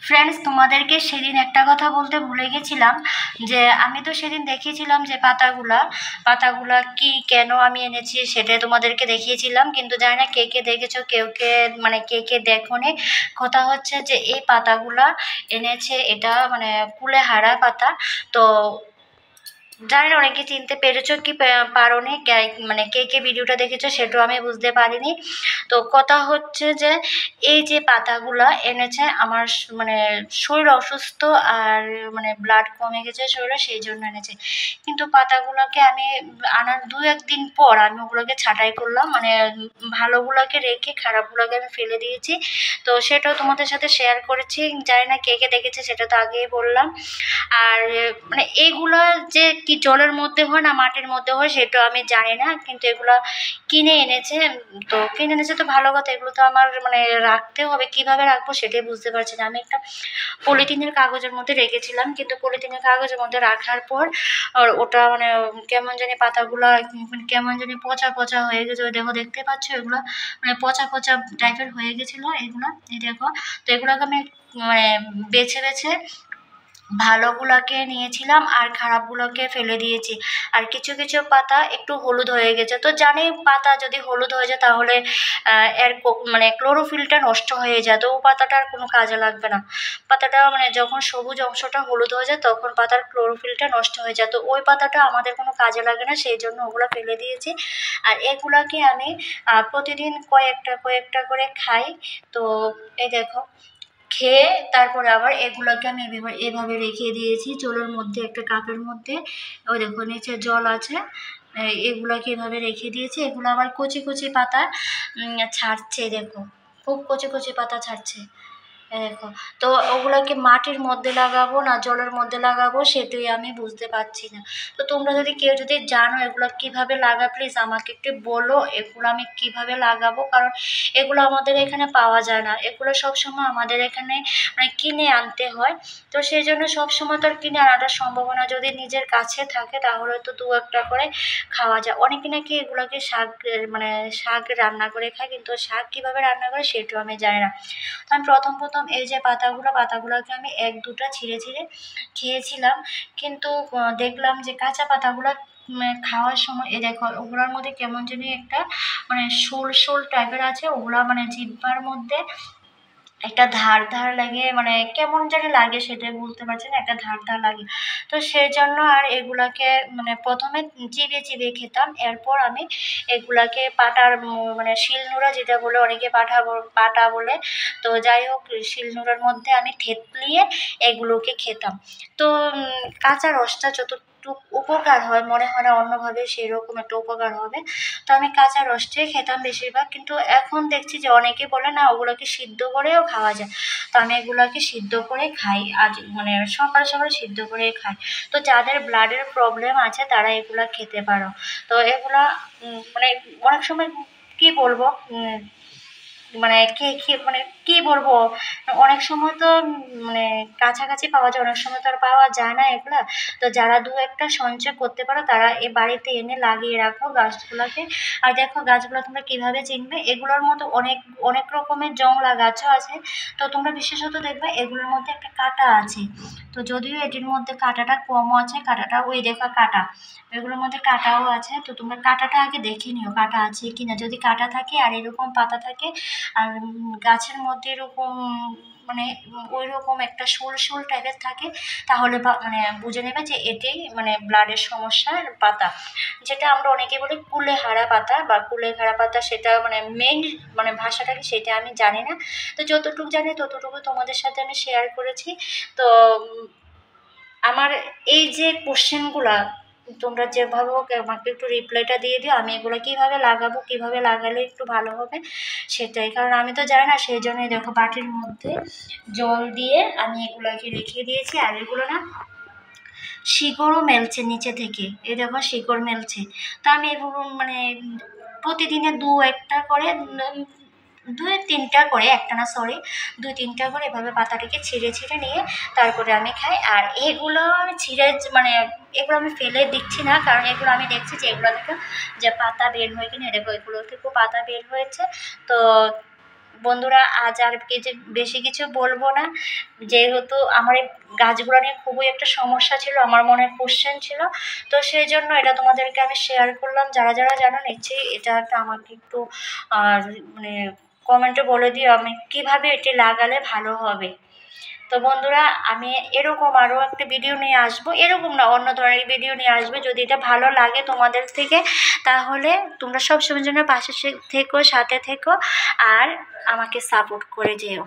Friends, তোমাদেরকে সেদিন একটা কথা বলতে ভুলে গেছিলাম যে আমি তো সেদিন দেখিয়েছিলাম যে পাতাগুলা কি কেন আমি এনেছি সেটা তোমাদেরকে দেখিয়েছিলাম, কিন্তু জানি না কে কে দেখেছো, কেউ কে মানে কে কে দেখোনি। কথা হচ্ছে যে এই পাতাগুলা এনেছে, এটা মানে কুলেহারা পাতা। তো জানি না অনেকে চিনতে পেরেছো কি পারোনি, মানে কে কে ভিডিওটা দেখেছো সেটাও আমি বুঝতে পারিনি। তো কথা হচ্ছে যে এই যে পাতাগুলা এনেছে, আমার মানে শরীর অসুস্থ আর মানে ব্লাড কমে গেছে শরীরে, সেই জন্য এনেছে। কিন্তু পাতাগুলোকে আমি আনার দু একদিন পর আমি ওগুলোকে ছাঁটাই করলাম, মানে ভালোগুলোকে রেখে খারাপগুলোকে আমি ফেলে দিয়েছি। তো সেটাও তোমাদের সাথে শেয়ার করেছি, জানি না কে কে দেখেছে সেটা তো আগেই বললাম। আর মানে এইগুলা যে কি জলের মধ্যে হয় না মাটির মধ্যে হয় সেটা আমি জানি না, কিন্তু এগুলা কিনে এনেছে। তো কিনে এনেছে তো ভালো কথা, এগুলো তো আমার মানে রাখতে হবে, কিভাবে রাখবো সেটাই বুঝতে পারছি না। আমি একটা পলিথিনের কাগজের মধ্যে রেখেছিলাম, কিন্তু পলিথিনের কাগজের মধ্যে রাখার পর আর ওটা মানে কেমন জানি পাতাগুলা কেমন জানি পচা পচা হয়ে গেছে। ওই দেখো, দেখতে পাচ্ছ এগুলো মানে পচা পচা টাইপের হয়ে গেছিলো এগুলো, এই দেখো। তো এগুলোকে আমি মানে বেছে বেছে ভালোগুলোকে নিয়েছিলাম আর খারাপগুলোকে ফেলে দিয়েছি। আর কিছু কিছু পাতা একটু হলুদ হয়ে গেছে, তো জানি পাতা যদি হলুদ হয়ে যায় তাহলে এর মানে ক্লোরোফিলটা নষ্ট হয়ে যায়, তো ও পাতাটা আর কোনো কাজে লাগবে না। পাতাটা মানে যখন সবুজ অংশটা হলুদ হয়ে যায় তখন পাতার ক্লোরোফিলটা নষ্ট হয়ে যায়, তো ওই পাতাটা আমাদের কোনো কাজে লাগে না, সেই জন্য ওগুলো ফেলে দিয়েছি। আর এগুলাকে আমি প্রতিদিন কয়েকটা কয়েকটা করে খাই। তো এই দেখো, খেয়ে তারপরে আবার এগুলোকে আমি এভাবে রেখে দিয়েছি জলের মধ্যে, একটা কাপের মধ্যে। ওই দেখো নিচে জল আছে, এগুলোকে এভাবে রেখে দিয়েছি। এগুলো আবার কচি কচি পাতা ছাড়ছে, দেখো খুব কচি কচি পাতা ছাড়ছে, দেখো। তো ওগুলোকে মাটির মধ্যে লাগাবো না জলের মধ্যে লাগাবো সেটাই আমি বুঝতে পারছি না। তো তোমরা যদি কেউ যদি জানো এগুলো কিভাবে লাগা, প্লিজ আমাকে একটু বলো এগুলো আমি কিভাবে লাগাবো, কারণ এগুলো আমাদের এখানে পাওয়া যায় না, এগুলো সবসময় আমাদের এখানে মানে কিনে আনতে হয়। তো সেই জন্য সবসময় তো আর কিনে আনাটা সম্ভব না, যদি নিজের কাছে থাকে তাহলে তো দু একটা করে খাওয়া যায়। অনেকে নাকি এগুলোকে শাক মানে শাক রান্না করে খায়, কিন্তু শাক কিভাবে রান্না করে সেটাও আমি জানি না। আমি প্রথম প্রথম এই যে পাতাগুলোকে আমি এক দুটো ছিঁড়ে ছিঁড়ে খেয়েছিলাম, কিন্তু দেখলাম যে কাঁচা পাতাগুলো খাওয়ার সময় এ দেখো ওগুলোর মধ্যে কেমন জানি একটা মানে শোল শোল টাইপের আছে, ওগুলা মানে জিহ্বার মধ্যে একটা ধার ধার লাগে, মানে কেমন জানি লাগে সেটাই বুঝতে পারছি না, একটা ধার ধার লাগে। তো সেই জন্য আর এগুলাকে মানে প্রথমে চিবিয়ে চিবিয়ে খেতাম, এরপর আমি এগুলাকে পাটার মানে শিলনোড়া যেটা বলে, অনেকে পাটা বলে, তো যাই হোক শিলনোড়ার মধ্যে আমি থেতলিয়ে এগুলোকে খেতাম। তো কাঁচা রসটা যতটুকু উপকার হয় মনে হয় না অন্যভাবে সেরকম একটা উপকার হবে। তো আমি কাঁচা রসটাই খেতাম বেশিরভাগ, কিন্তু এখন দেখছি যে অনেকে বলে না ওগুলোকে সিদ্ধ করেও খাওয়া যায়। তো আমি এগুলোকে সিদ্ধ করে খাই, আজ মানে সকাল সকাল সিদ্ধ করে খাই। তো যাদের ব্লাডের প্রবলেম আছে তারা এগুলা খেতে পারো। তো এগুলা মানে অনেক সময় কি বলবো, মানে মানে কি বলবো, অনেক সময় তো মানে কাছাকাছি পাওয়া যায়, অনেক সময় তো আর পাওয়া যায় না এগুলা। তো যারা দু একটা সঞ্চয় করতে পারো তারা এ বাড়িতে এনে লাগিয়ে রাখো গাছগুলোকে। আর দেখো গাছগুলো তোমরা কিভাবে চিনবে, এগুলোর মতো অনেক অনেক রকমের জংলা গাছও আছে। তো তোমরা বিশেষত দেখবে এগুলোর মধ্যে একটা কাঁটা আছে, তো যদিও এটির মধ্যে কাঁটাটা কমও আছে, কাঁটাটা ওই দেখো কাঁটা, এগুলোর মধ্যে কাঁটাও আছে। তো তোমরা কাঁটাটা আগে দেখে নিও কাঁটা আছে কিনা, যদি কাঁটা থাকে আর এরকম পাতা থাকে আর গাছের মধ্যে এরকম মানে ওই রকম একটা শোল শোল টাইপের থাকে, তাহলে মানে বুঝে নেবে যে এটাই মানে ব্লাডের সমস্যার পাতা, যেটা আমরা অনেকে বলি কুলেহারা পাতা বা কুলেখাড়া পাতা, সেটা মানে মেইন মানে ভাষাটা কি সেটা আমি জানি না। তো যতটুকু জানি ততটুকু তোমাদের সাথে আমি শেয়ার করেছি। তো আমার এই যে কোশ্চেনগুলা তোমরা যেভাবে হোক আমাকে একটু রিপ্লাইটা দিয়ে দিও, আমি এগুলো কিভাবে লাগাবো, কিভাবে লাগালে একটু ভালো হবে সেটাই, কারণ আমি তো জানি না, সেই জন্যই দেখো বাটির মধ্যে জল দিয়ে আমি এগুলাকে রেখে দিয়েছি। আর এগুলো না শিকড়ও মেলছে নিচে থেকে, এই দেখো শিকড় মেলছে। তো আমি এগুলো মানে প্রতিদিনে দু একটা করে দুই তিনটা করে, একটা না সরি, দুই তিনটা করে এভাবে পাতাটাকে ছিঁড়ে ছিঁড়ে নিয়ে তারপরে আমি খাই। আর এগুলো আমি ছিঁড়ে মানে এগুলো আমি ফেলে দিচ্ছি না, কারণ এগুলো আমি দেখছি যে এগুলো থেকে যে পাতা বের হয়ে কিনা, দেখো এগুলো থেকেও পাতা বের হয়েছে। তো বন্ধুরা আজ আর বেশি কিছু বলবো না, যেহেতু আমার এই গাছগুলো নিয়ে খুবই একটা সমস্যা ছিল, আমার মনে কোশ্চেন ছিল, তো সেই জন্য এটা তোমাদেরকে আমি শেয়ার করলাম। যারা যারা জানো নিশ্চয়ই এটা একটা আমাকে একটু মানে কমেন্টে বলে দিও আমি কিভাবে এটি লাগালে ভালো হবে। তো বন্ধুরা আমি এরকম আরও একটা ভিডিও নিয়ে আসবো, এরকম না অন্য ধরনের ভিডিও নিয়ে আসবে, যদি এটা ভালো লাগে তোমাদের থেকে তাহলে তোমরা সব সময়ের জন্য পাশে থেকো, সাথে থেকো, আর আমাকে সাপোর্ট করে যেও।